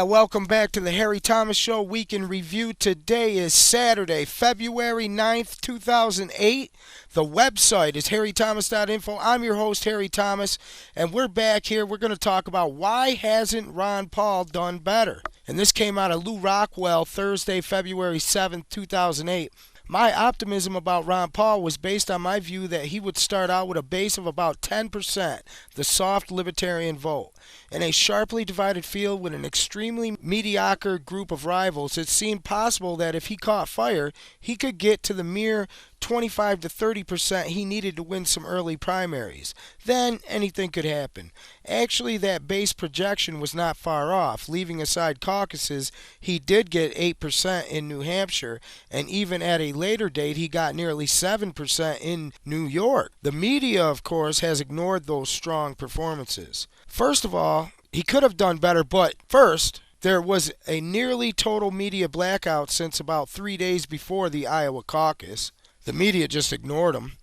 Yeah, welcome back to the Harry Thomas Show Week in Review. Today is Saturday, February 9th, 2008. The website is harrythomas.info. I'm your host, Harry Thomas, and we're back here. We're going to talk about why hasn't Ron Paul done better? And this came out of Lou Rockwell, Thursday, February 7th, 2008. My optimism about Ron Paul was based on my view that he would start out with a base of about 10%, the soft libertarian vote. In a sharply divided field with an extremely mediocre group of rivals, it seemed possible that if he caught fire, he could get to the mere 25 to 30% he needed to win some early primaries. Then anything could happen. Actually, that base projection was not far off. Leaving aside caucuses, he did get 8% in New Hampshire, and even at a later date, he got nearly 7% in New York. The media, of course, has ignored those strong performances. First of all, he could have done better, but first, there was a nearly total media blackout since about 3 days before the Iowa caucus. The media just ignored him.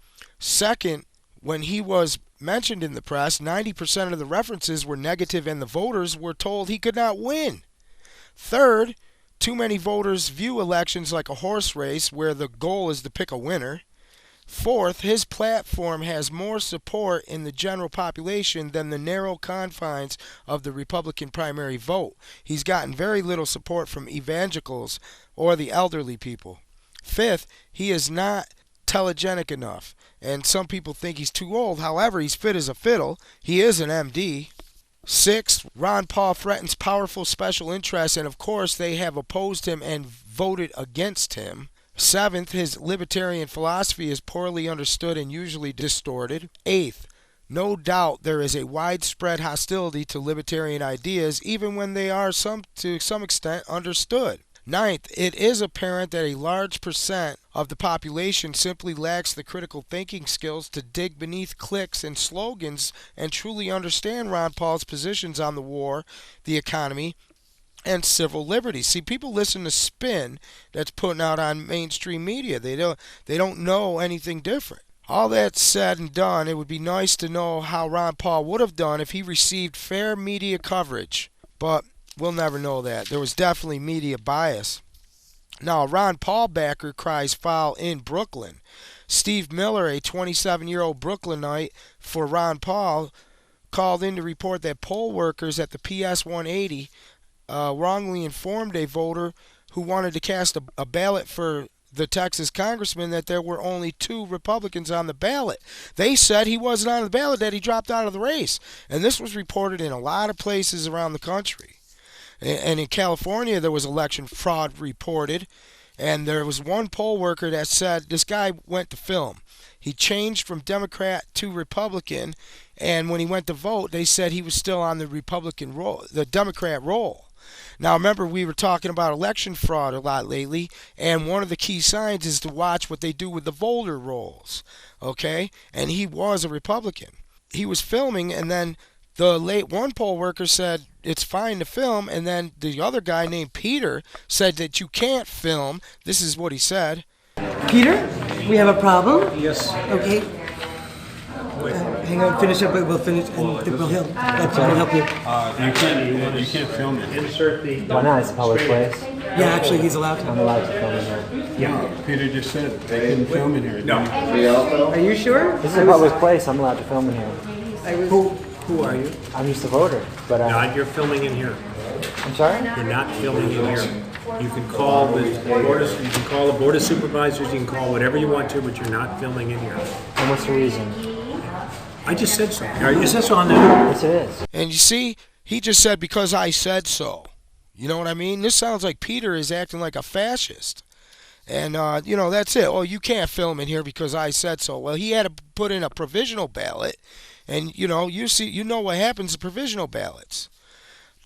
Second, when he was mentioned in the press, 90% of the references were negative and the voters were told he could not win. Third, too many voters view elections like a horse race where the goal is to pick a winner. Fourth, his platform has more support in the general population than the narrow confines of the Republican primary vote. He's gotten very little support from evangelicals or the elderly people. Fifth, he is not telegenic enough, and some people think he's too old. However, he's fit as a fiddle. He is an MD. Sixth, Ron Paul threatens powerful special interests, and of course they have opposed him and voted against him. Seventh, his libertarian philosophy is poorly understood and usually distorted. Eighth, no doubt there is a widespread hostility to libertarian ideas, even when they are to some extent understood. Ninth, it is apparent that a large percent of the population simply lacks the critical thinking skills to dig beneath clicks and slogans and truly understand Ron Paul's positions on the war, the economy, and civil liberties. See, people listen to spin that's putting out on mainstream media. They don't know anything different. All that said and done, it would be nice to know how Ron Paul would have done if he received fair media coverage, but we'll never know that. There was definitely media bias. Now, a Ron Paul backer cries foul in Brooklyn. Steve Miller, a 27-year-old Brooklynite for Ron Paul, called in to report that poll workers at the PS 180 wrongly informed a voter who wanted to cast a ballot for the Texas congressman that there were only 2 Republicans on the ballot. They said he wasn't on the ballot, that he dropped out of the race. And this was reported in a lot of places around the country. And in California, there was election fraud reported. And there was one poll worker that said this guy went to film. He changed from Democrat to Republican. And when he went to vote, they said he was still on the Republican roll, the Democrat roll. Now, remember, we were talking about election fraud a lot lately, and one of the key signs is to watch what they do with the voter rolls, okay? And he was a Republican. He was filming, and then one poll worker said it's fine to film, and then the other guy named Peter said that you can't film. This is what he said. Peter, we have a problem. Yes. Okay. Hang on, finish up, we'll finish, and we'll help you. You can't film it. Insert the. Why not? It's a public place. Yeah, actually, he's allowed to. I'm allowed to film in here. Yeah, Peter just said they couldn't film in here. No. Are you sure? This is a public place. I'm allowed to film in here. Who are you? I'm just a voter, but No, you're filming in here. I'm sorry. You're not filming in here. You can call the board of supervisors. You can call whatever you want to, but you're not filming in here. And what's the reason? I just said so. Is this on there? Yes, it is. And you see, he just said, because I said so. You know what I mean? This sounds like Peter is acting like a fascist. And, that's it. Oh, you can't film in here because I said so. Well, he had to put in a provisional ballot. And, you know what happens to provisional ballots.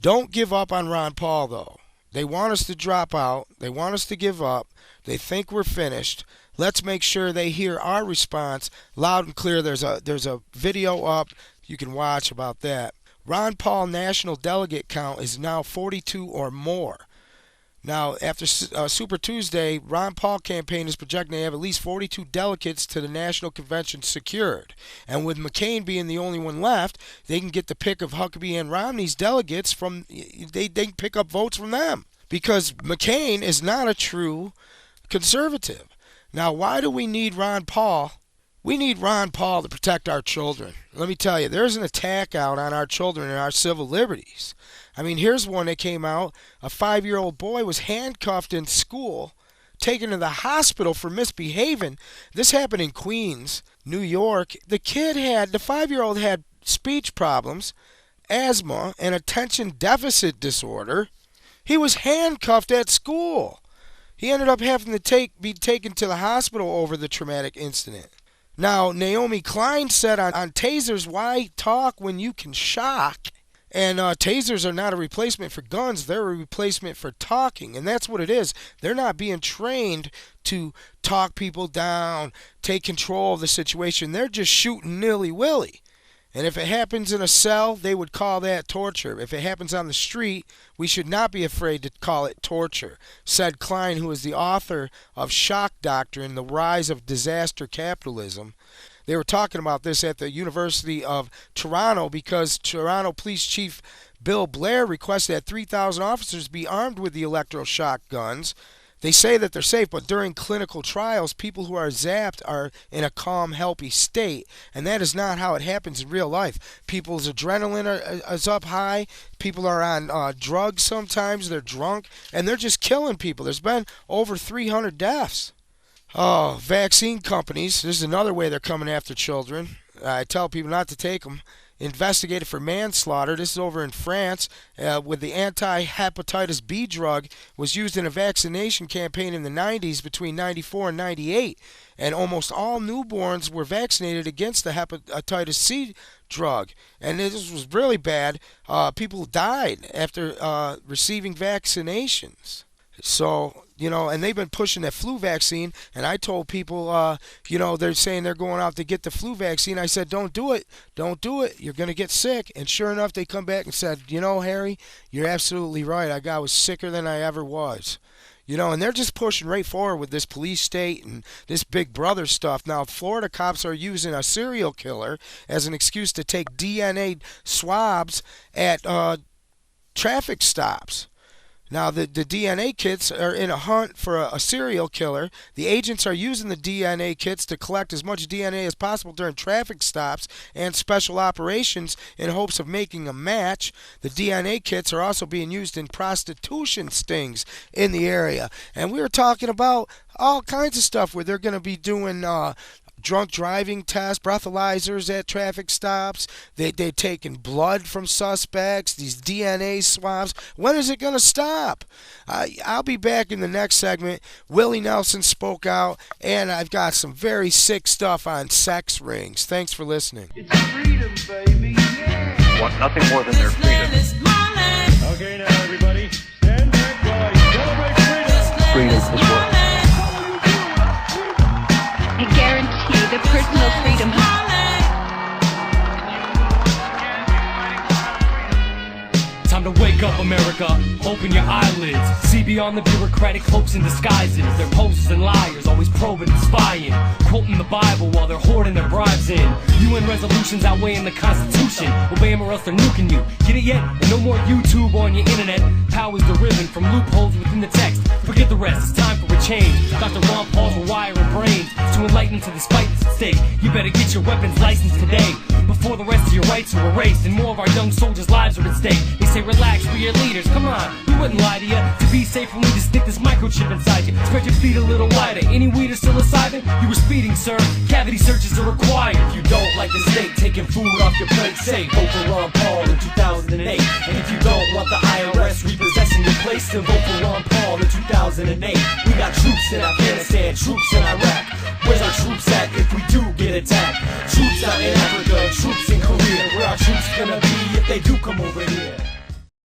Don't give up on Ron Paul, though. They want us to drop out. They want us to give up. They think we're finished. Let's make sure they hear our response loud and clear. There's a video up you can watch about that. Ron Paul national delegate count is now 42 or more. Now, after Super Tuesday, Ron Paul campaign is projecting to have at least 42 delegates to the national convention secured. And with McCain being the only one left, they can get the pick of Huckabee and Romney's delegates from, they can pick up votes from them. Because McCain is not a true conservative. Now, why do we need Ron Paul? We need Ron Paul to protect our children. Let me tell you, there's an attack out on our children and our civil liberties. I mean, here's one that came out. A 5-year-old boy was handcuffed in school, taken to the hospital for misbehaving. This happened in Queens, New York. The 5-year-old had speech problems, asthma, and attention deficit disorder. He was handcuffed at school. He ended up having to be taken to the hospital over the traumatic incident. Now, Naomi Klein said on tasers, why talk when you can shock? And tasers are not a replacement for guns. They're a replacement for talking. And that's what it is. They're not being trained to talk people down, take control of the situation. They're just shooting nilly-willy. And if it happens in a cell, they would call that torture. If it happens on the street, we should not be afraid to call it torture, said Klein, who is the author of Shock Doctrine, The Rise of Disaster Capitalism. They were talking about this at the University of Toronto because Toronto Police Chief Bill Blair requested that 3,000 officers be armed with the electroshock guns. They say that they're safe, but during clinical trials, people who are zapped are in a calm, healthy state, and that is not how it happens in real life. People's adrenaline is up high. People are on drugs sometimes. They're drunk, and they're just killing people. There's been over 300 deaths. Oh, vaccine companies, this is another way they're coming after children. I tell people not to take them. Investigated for manslaughter. This is over in France, with the anti-hepatitis B drug was used in a vaccination campaign in the 90s between 94 and 98. And almost all newborns were vaccinated against the hepatitis C drug. And this was really bad. People died after receiving vaccinations. So, and they've been pushing that flu vaccine, and I told people, they're saying they're going out to get the flu vaccine. I said, don't do it. Don't do it. You're going to get sick. And sure enough, they come back and said, Harry, you're absolutely right. I was sicker than I ever was. And they're just pushing right forward with this police state and this Big Brother stuff. Now, Florida cops are using a serial killer as an excuse to take DNA swabs at traffic stops. Now, the DNA kits are in a hunt for a serial killer. The agents are using the DNA kits to collect as much DNA as possible during traffic stops and special operations in hopes of making a match. The DNA kits are also being used in prostitution stings in the area. And we were talking about all kinds of stuff where they're going to be doing drunk driving tests, breathalyzers at traffic stops. They're taking blood from suspects, these DNA swabs. When is it going to stop? I'll be back in the next segment. Willie Nelson spoke out, and I've got some very sick stuff on sex rings. Thanks for listening. It's freedom, baby. Yeah. Want nothing more than their freedom. Okay, now everybody, stand back while I celebrate freedom. Freedom is what? I guarantee the personal freedom. Time to wake up, America. Open your eyelids. See beyond the bureaucratic cloaks and disguises. They're posers and liars, always probing and spying. Quoting the Bible while they're hoarding their bribes in. UN resolutions outweighing the Constitution. Obey them or else they're nuking you. Get it yet? And no more YouTube on your internet. Power's deriving from loopholes within the text. Forget the rest, it's time for a change. Dr. Ron Paul's rewiring brains to enlighten to the spite that's at stake. You better get your weapons licensed today before the rest of your rights are erased and more of our young soldiers' lives are at stake. They say relax, we're your leaders, come on, we wouldn't lie to you. To be safe, we need to stick this microchip inside you. Spread your feet a little wider. Any weed or psilocybin? You were speeding, sir. Cavity searches are required. If you don't like the state taking food off your plate, say vote for Ron Paul in 2008. And if you don't want the IRS repossessing your place, then vote for Ron Paul in 2008. We got troops in Afghanistan, troops in Iraq. Where's our troops at if we do get attacked? Troops out in Africa, troops in Korea. Where our troops gonna be if they do come over here?